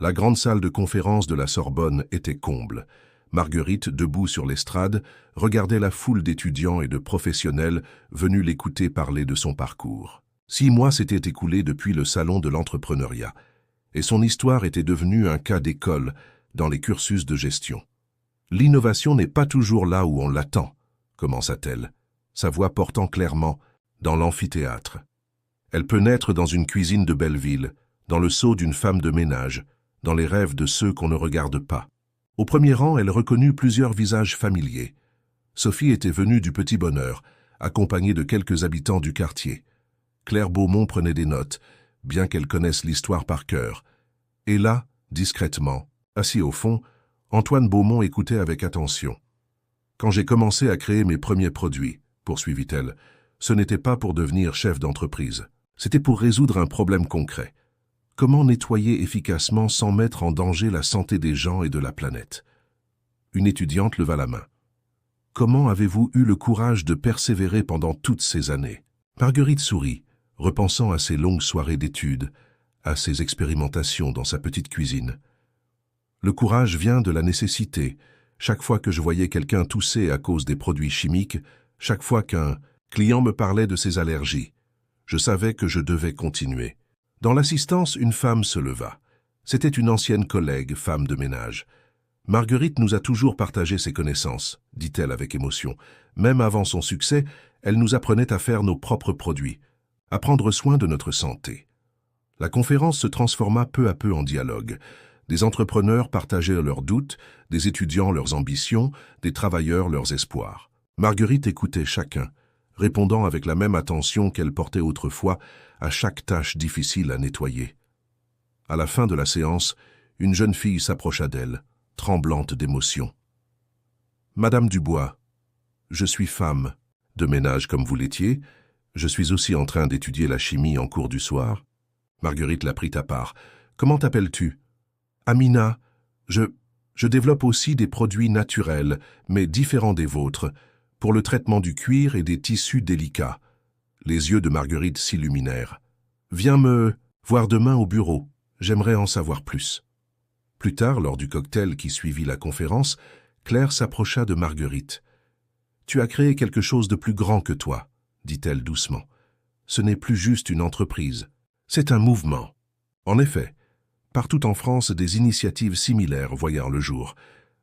[SPEAKER 1] La grande salle de conférence de la Sorbonne était comble. Marguerite, debout sur l'estrade, regardait la foule d'étudiants et de professionnels venus l'écouter parler de son parcours. 6 mois s'étaient écoulés depuis le salon de l'entrepreneuriat, et son histoire était devenue un cas d'école dans les cursus de gestion. « L'innovation n'est pas toujours là où on l'attend », commença-t-elle, sa voix portant clairement dans l'amphithéâtre. Elle peut naître dans une cuisine de Belleville, dans le seau d'une femme de ménage, dans les rêves de ceux qu'on ne regarde pas. Au premier rang, elle reconnut plusieurs visages familiers. Sophie était venue du Petit Bonheur, accompagnée de quelques habitants du quartier. Claire Beaumont prenait des notes, bien qu'elle connaisse l'histoire par cœur. Et là, discrètement, assis au fond, Antoine Beaumont écoutait avec attention. « Quand j'ai commencé à créer mes premiers produits, poursuivit-elle, ce n'était pas pour devenir chef d'entreprise. C'était pour résoudre un problème concret. Comment nettoyer efficacement sans mettre en danger la santé des gens et de la planète ?» Une étudiante leva la main. « Comment avez-vous eu le courage de persévérer pendant toutes ces années ?» Marguerite sourit, repensant à ses longues soirées d'études, à ses expérimentations dans sa petite cuisine. « Le courage vient de la nécessité. Chaque fois que je voyais quelqu'un tousser à cause des produits chimiques, chaque fois qu'un client me parlait de ses allergies, je savais que je devais continuer. » Dans l'assistance, une femme se leva. C'était une ancienne collègue, femme de ménage. « Marguerite nous a toujours partagé ses connaissances, » dit-elle avec émotion. Même avant son succès, elle nous apprenait à faire nos propres produits, à prendre soin de notre santé. La conférence se transforma peu à peu en dialogue. Des entrepreneurs partageaient leurs doutes, des étudiants leurs ambitions, des travailleurs leurs espoirs. Marguerite écoutait chacun, répondant avec la même attention qu'elle portait autrefois à chaque tâche difficile à nettoyer. À la fin de la séance, une jeune fille s'approcha d'elle, tremblante d'émotion. « Madame Dubois, je suis femme de ménage comme vous l'étiez. Je suis aussi en train d'étudier la chimie en cours du soir. » Marguerite la prit à part. « Comment t'appelles-tu ?»« Amina. Je développe aussi des produits naturels, mais différents des vôtres, pour le traitement du cuir et des tissus délicats. » Les yeux de Marguerite s'illuminèrent. « Viens me voir demain au bureau. J'aimerais en savoir plus. » Plus tard, lors du cocktail qui suivit la conférence, Claire s'approcha de Marguerite. « Tu as créé quelque chose de plus grand que toi, » dit-elle doucement. « Ce n'est plus juste une entreprise, c'est un mouvement. » En effet, partout en France, des initiatives similaires voyèrent le jour.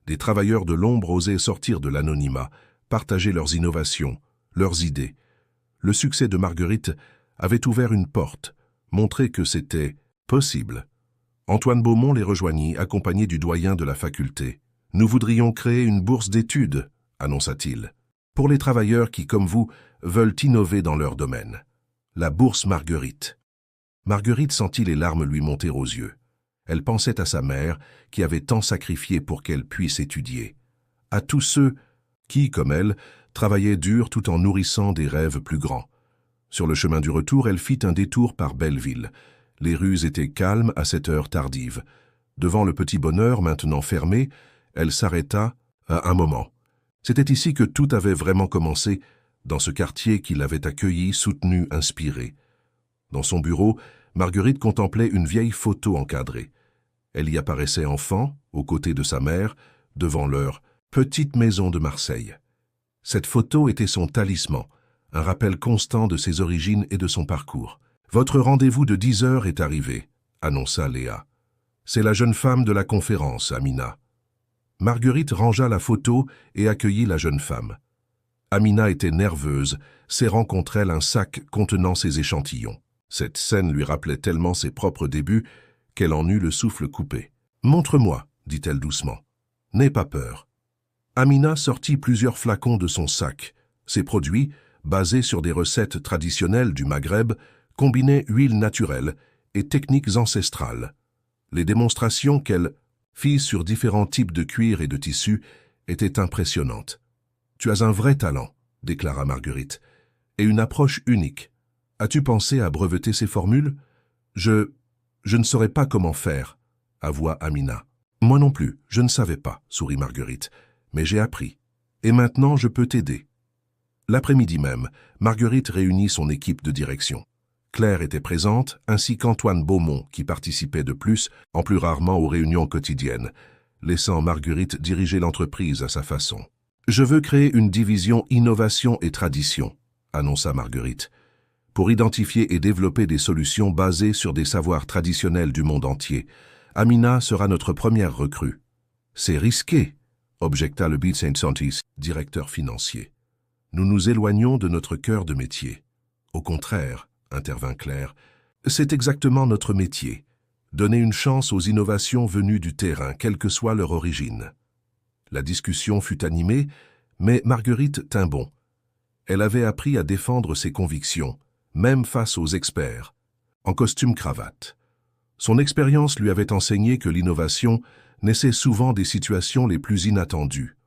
[SPEAKER 1] Des travailleurs de l'ombre osaient sortir de l'anonymat, partager leurs innovations, leurs idées. Le succès de Marguerite avait ouvert une porte, montré que c'était possible. Antoine Beaumont les rejoignit, accompagné du doyen de la faculté. « Nous voudrions créer une bourse d'études, » annonça-t-il, « pour les travailleurs qui, comme vous, veulent innover dans leur domaine. La bourse Marguerite. » Marguerite sentit les larmes lui monter aux yeux. Elle pensait à sa mère, qui avait tant sacrifié pour qu'elle puisse étudier. À tous ceux qui, comme elle, travaillaient dur tout en nourrissant des rêves plus grands. Sur le chemin du retour, elle fit un détour par Belleville. Les rues étaient calmes à cette heure tardive. Devant le Petit Bonheur, maintenant fermé, elle s'arrêta à un moment. C'était ici que tout avait vraiment commencé, dans ce quartier qui l'avait accueilli, soutenu, inspiré. Dans son bureau, Marguerite contemplait une vieille photo encadrée. Elle y apparaissait enfant, aux côtés de sa mère, devant leur petite maison de Marseille. Cette photo était son talisman, un rappel constant de ses origines et de son parcours. « Votre rendez-vous de 10 heures est arrivé », annonça Léa. « C'est la jeune femme de la conférence, Amina. » Marguerite rangea la photo et accueillit la jeune femme. Amina était nerveuse, serrant contre elle un sac contenant ses échantillons. Cette scène lui rappelait tellement ses propres débuts qu'elle en eut le souffle coupé. « Montre-moi », dit-elle doucement. « N'aie pas peur. » Amina sortit plusieurs flacons de son sac. Ces produits, basés sur des recettes traditionnelles du Maghreb, combinaient huiles naturelles et techniques ancestrales. Les démonstrations qu'elle fit sur différents types de cuir et de tissus étaient impressionnantes. « Tu as un vrai talent », déclara Marguerite, « et une approche unique. As-tu pensé à breveter ces formules ? Je ne saurais pas comment faire, avoua Amina. Moi non plus, je ne savais pas, sourit Marguerite, mais j'ai appris. Et maintenant, je peux t'aider. L'après-midi même, Marguerite réunit son équipe de direction. Claire était présente, ainsi qu'Antoine Beaumont, qui participait de plus, en plus rarement aux réunions quotidiennes, laissant Marguerite diriger l'entreprise à sa façon. « Je veux créer une division innovation et tradition », annonça Marguerite, pour identifier et développer des solutions basées sur des savoirs traditionnels du monde entier. Amina sera notre première recrue. « C'est risqué », objecta le Bitsantis, directeur financier. « Nous nous éloignons de notre cœur de métier. Au contraire, intervint Claire, c'est exactement notre métier. Donner une chance aux innovations venues du terrain, quelle que soit leur origine. » La discussion fut animée, mais Marguerite tint bon. Elle avait appris à défendre ses convictions, même face aux experts, en costume-cravate. Son expérience lui avait enseigné que l'innovation naissait souvent des situations les plus inattendues.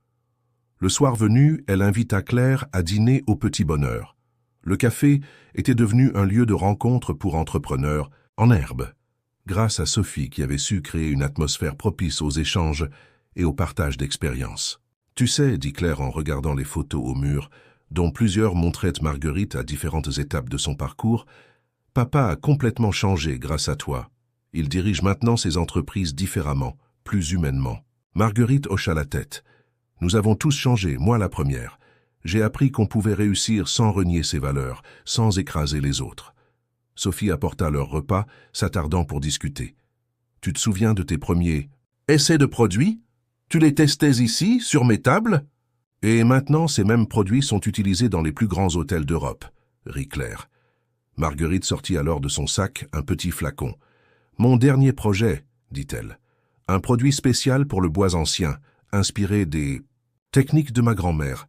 [SPEAKER 1] Le soir venu, elle invita Claire à dîner au Petit Bonheur. Le café était devenu un lieu de rencontre pour entrepreneurs en herbe, grâce à Sophie qui avait su créer une atmosphère propice aux échanges et au partage d'expériences. « Tu sais, dit Claire en regardant les photos au mur, dont plusieurs montraient Marguerite à différentes étapes de son parcours, « Papa a complètement changé grâce à toi. Il dirige maintenant ses entreprises différemment, plus humainement. » Marguerite hocha la tête. « Nous avons tous changé, moi la première. J'ai appris qu'on pouvait réussir sans renier ses valeurs, sans écraser les autres. » Sophie apporta leur repas, s'attardant pour discuter. « Tu te souviens de tes premiers essais de produits ? Tu les testais ici, sur mes tables ? Et maintenant, ces mêmes produits sont utilisés dans les plus grands hôtels d'Europe, » rit Claire. Marguerite sortit alors de son sac un petit flacon. « Mon dernier projet, dit-elle. Un produit spécial pour le bois ancien, inspiré des techniques de ma grand-mère.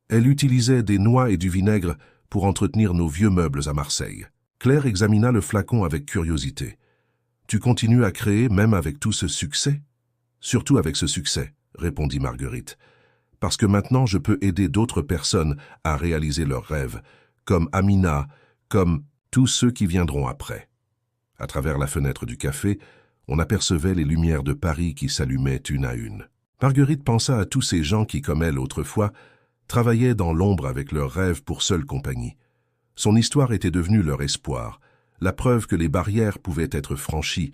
[SPEAKER 1] Elle utilisait des noix et du vinaigre pour entretenir nos vieux meubles à Marseille. » Claire examina le flacon avec curiosité. « Tu continues à créer même avec tout ce succès ? » « Surtout avec ce succès, » répondit Marguerite. « Parce que maintenant je peux aider d'autres personnes à réaliser leurs rêves, comme Amina, comme tous ceux qui viendront après. » À travers la fenêtre du café, on apercevait les lumières de Paris qui s'allumaient une à une. Marguerite pensa à tous ces gens qui, comme elle autrefois, travaillaient dans l'ombre avec leurs rêves pour seule compagnie. Son histoire était devenue leur espoir, la preuve que les barrières pouvaient être franchies,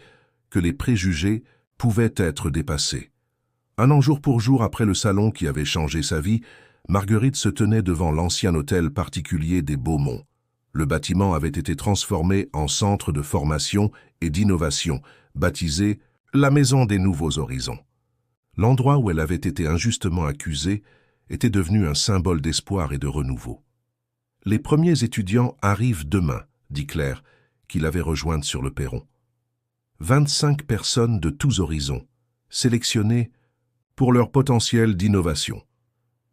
[SPEAKER 1] que les préjugés pouvaient être dépassés. Un an jour pour jour après le salon qui avait changé sa vie, Marguerite se tenait devant l'ancien hôtel particulier des Beaumont. Le bâtiment avait été transformé en centre de formation et d'innovation, baptisé « la Maison des Nouveaux Horizons ». L'endroit où elle avait été injustement accusée était devenu un symbole d'espoir et de renouveau. « Les premiers étudiants arrivent demain », dit Claire, qui l'avait rejointe sur le perron. 25 personnes de tous horizons, sélectionnées pour leur potentiel d'innovation.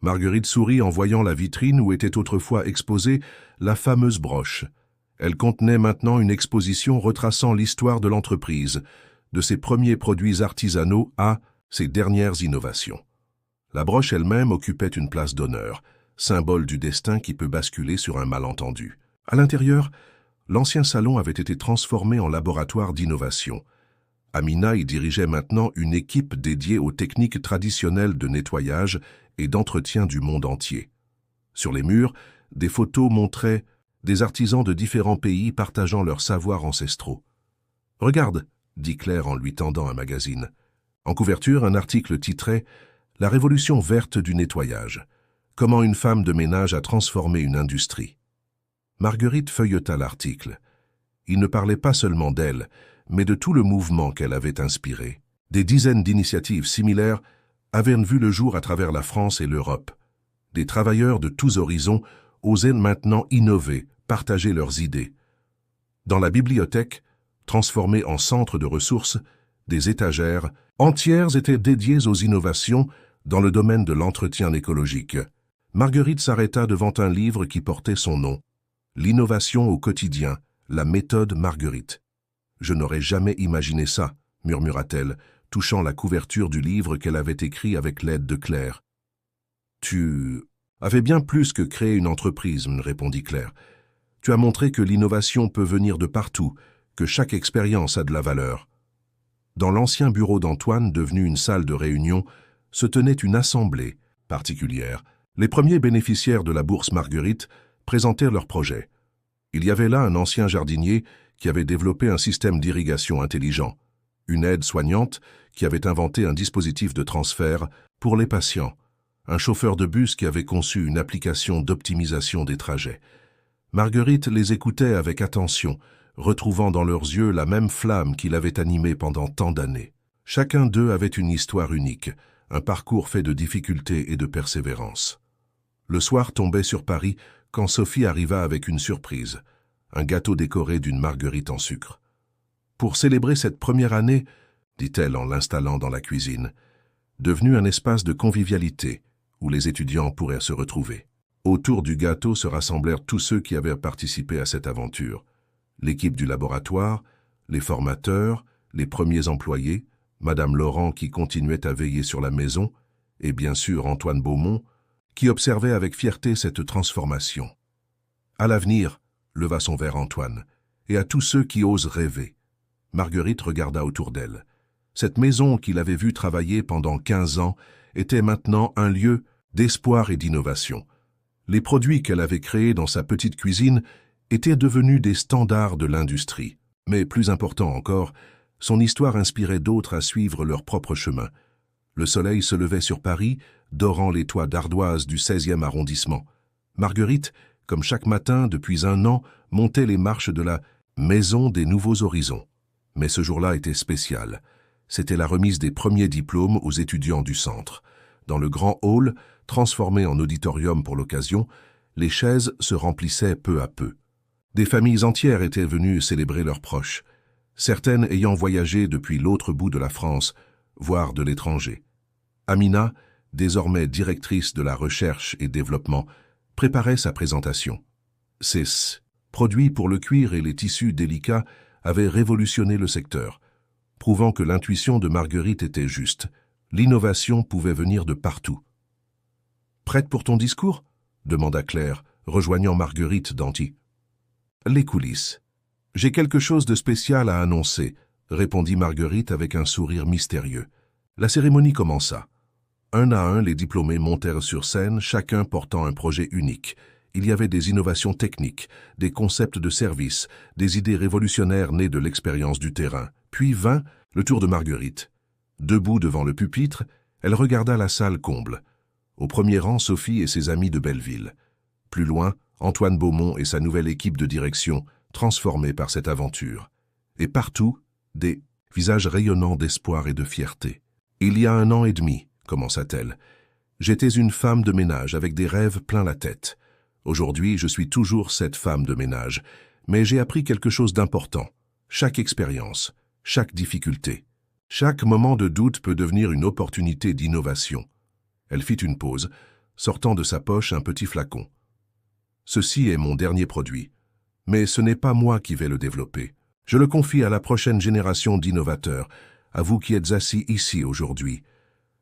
[SPEAKER 1] Marguerite sourit en voyant la vitrine où était autrefois exposée la fameuse broche. Elle contenait maintenant une exposition retraçant l'histoire de l'entreprise, de ses premiers produits artisanaux à ses dernières innovations. La broche elle-même occupait une place d'honneur, symbole du destin qui peut basculer sur un malentendu. À l'intérieur, l'ancien salon avait été transformé en laboratoire d'innovation. Amina y dirigeait maintenant une équipe dédiée aux techniques traditionnelles de nettoyage et d'entretien du monde entier. Sur les murs, Des photos montraient des artisans de différents pays partageant leurs savoirs ancestraux. « Regarde », dit Claire en lui tendant un magazine. En couverture, un article titrait « La révolution verte du nettoyage. Comment une femme de ménage a transformé une industrie ». Marguerite feuilleta l'article. Il ne parlait pas seulement d'elle, mais de tout le mouvement qu'elle avait inspiré. Des dizaines d'initiatives similaires avaient vu le jour à travers la France et l'Europe. Des travailleurs de tous horizons osaient maintenant innover, partager leurs idées. Dans la bibliothèque, transformée en centre de ressources, des étagères entières étaient dédiées aux innovations dans le domaine de l'entretien écologique. Marguerite s'arrêta devant un livre qui portait son nom. L'innovation au quotidien, la méthode Marguerite. « Je n'aurais jamais imaginé ça », murmura-t-elle, touchant la couverture du livre qu'elle avait écrit avec l'aide de Claire. « Tu avais bien plus que créer une entreprise, » répondit Claire. « Tu as montré que l'innovation peut venir de partout, que chaque expérience a de la valeur. » Dans l'ancien bureau d'Antoine, devenu une salle de réunion, se tenait une assemblée particulière. Les premiers bénéficiaires de la bourse Marguerite présentèrent leurs projets. Il y avait là un ancien jardinier qui avait développé un système d'irrigation intelligent, une aide-soignante qui avait inventé un dispositif de transfert pour les patients, un chauffeur de bus qui avait conçu une application d'optimisation des trajets. Marguerite les écoutait avec attention, retrouvant dans leurs yeux la même flamme qui l'avait animée pendant tant d'années. Chacun d'eux avait une histoire unique, un parcours fait de difficultés et de persévérance. Le soir tombait sur Paris quand Sophie arriva avec une surprise, un gâteau décoré d'une marguerite en sucre. « Pour célébrer cette première année, » dit-elle en l'installant dans la cuisine, devenu un espace de convivialité où les étudiants pourraient se retrouver. Autour du gâteau se rassemblèrent tous ceux qui avaient participé à cette aventure. L'équipe du laboratoire, les formateurs, les premiers employés, Madame Laurent qui continuait à veiller sur la maison, et bien sûr Antoine Beaumont, qui observait avec fierté cette transformation. À l'avenir, leva son verre Antoine, et à tous ceux qui osent rêver. Marguerite regarda autour d'elle. Cette maison qu'il avait vue travailler pendant 15 ans était maintenant un lieu d'espoir et d'innovation. Les produits qu'elle avait créés dans sa petite cuisine étaient devenus des standards de l'industrie. Mais plus important encore, son histoire inspirait d'autres à suivre leur propre chemin. Le soleil se levait sur Paris, dorant les toits d'ardoise du 16e arrondissement. Marguerite, comme chaque matin depuis un an, montait les marches de la Maison des Nouveaux Horizons. Mais ce jour-là était spécial. C'était la remise des premiers diplômes aux étudiants du centre. Dans le grand hall, transformé en auditorium pour l'occasion, les chaises se remplissaient peu à peu. Des familles entières étaient venues célébrer leurs proches, certaines ayant voyagé depuis l'autre bout de la France, voire de l'étranger. Amina, désormais directrice de la recherche et développement, préparait sa présentation. Ces produits pour le cuir et les tissus délicats avaient révolutionné le secteur, prouvant que l'intuition de Marguerite était juste. L'innovation pouvait venir de partout. « Prête pour ton discours ?» demanda Claire, rejoignant Marguerite d'Anty. « Les coulisses. J'ai quelque chose de spécial à annoncer, » répondit Marguerite avec un sourire mystérieux. La cérémonie commença. Un à un, les diplômés montèrent sur scène, chacun portant un projet unique. Il y avait des innovations techniques, des concepts de service, des idées révolutionnaires nées de l'expérience du terrain. Puis vint le tour de Marguerite. Debout devant le pupitre, elle regarda la salle comble. Au premier rang, Sophie et ses amis de Belleville. Plus loin, Antoine Beaumont et sa nouvelle équipe de direction, transformés par cette aventure. Et partout, des visages rayonnants d'espoir et de fierté. « Il y a 1 an et demi, » commença-t-elle, « j'étais une femme de ménage avec des rêves plein la tête. Aujourd'hui, je suis toujours cette femme de ménage, mais j'ai appris quelque chose d'important. Chaque expérience, chaque difficulté, chaque moment de doute peut devenir une opportunité d'innovation. » Elle fit une pause, sortant de sa poche un petit flacon. « Ceci est mon dernier produit, mais ce n'est pas moi qui vais le développer. Je le confie à la prochaine génération d'innovateurs, à vous qui êtes assis ici aujourd'hui.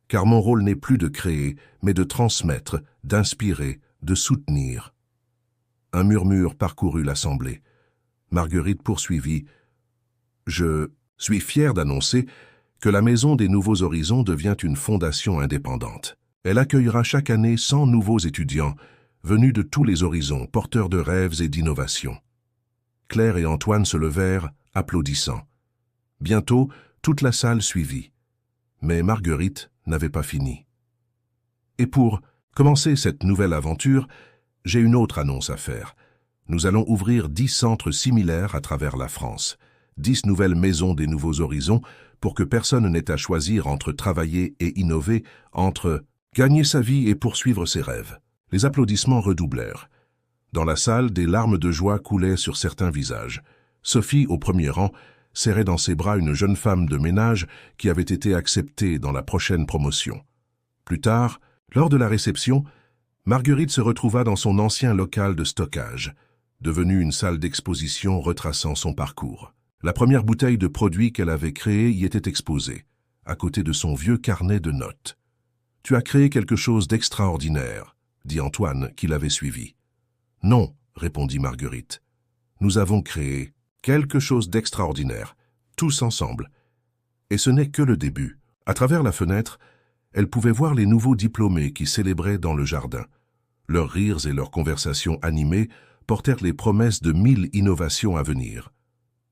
[SPEAKER 1] Car mon rôle n'est plus de créer, mais de transmettre, d'inspirer, de soutenir. » Un murmure parcourut l'assemblée. Marguerite poursuivit. « Je suis fier d'annoncer que la Maison des Nouveaux Horizons devient une fondation indépendante. Elle accueillera chaque année 100 nouveaux étudiants venus de tous les horizons, porteurs de rêves et d'innovations. Claire et Antoine se levèrent, applaudissant. Bientôt, toute la salle suivit. Mais Marguerite n'avait pas fini. Et pour commencer cette nouvelle aventure, j'ai une autre annonce à faire. Nous allons ouvrir 10 centres similaires à travers la France, 10 nouvelles maisons des nouveaux horizons pour que personne n'ait à choisir entre travailler et innover, entre gagner sa vie et poursuivre ses rêves. Les applaudissements redoublèrent. Dans la salle, des larmes de joie coulaient sur certains visages. Sophie, au premier rang, serrait dans ses bras une jeune femme de ménage qui avait été acceptée dans la prochaine promotion. Plus tard, lors de la réception, Marguerite se retrouva dans son ancien local de stockage, devenu une salle d'exposition retraçant son parcours. La première bouteille de produit qu'elle avait créée y était exposée, à côté de son vieux carnet de notes. « Tu as créé quelque chose d'extraordinaire », dit Antoine, qui l'avait suivi. « Non », répondit Marguerite. « Nous avons créé quelque chose d'extraordinaire, tous ensemble. Et ce n'est que le début. » À travers la fenêtre, elle pouvait voir les nouveaux diplômés qui célébraient dans le jardin. Leurs rires et leurs conversations animées portèrent les promesses de 1000 innovations à venir.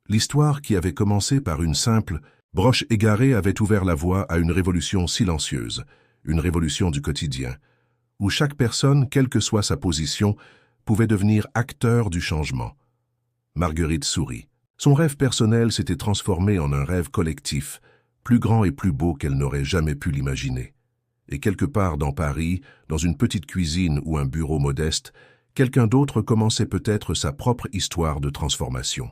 [SPEAKER 1] L'histoire qui avait commencé par une simple broche égarée avait ouvert la voie à une révolution silencieuse, une révolution du quotidien, où chaque personne, quelle que soit sa position, pouvait devenir acteur du changement. Marguerite sourit. Son rêve personnel s'était transformé en un rêve collectif, plus grand et plus beau qu'elle n'aurait jamais pu l'imaginer. Et quelque part dans Paris, dans une petite cuisine ou un bureau modeste, quelqu'un d'autre commençait peut-être sa propre histoire de transformation.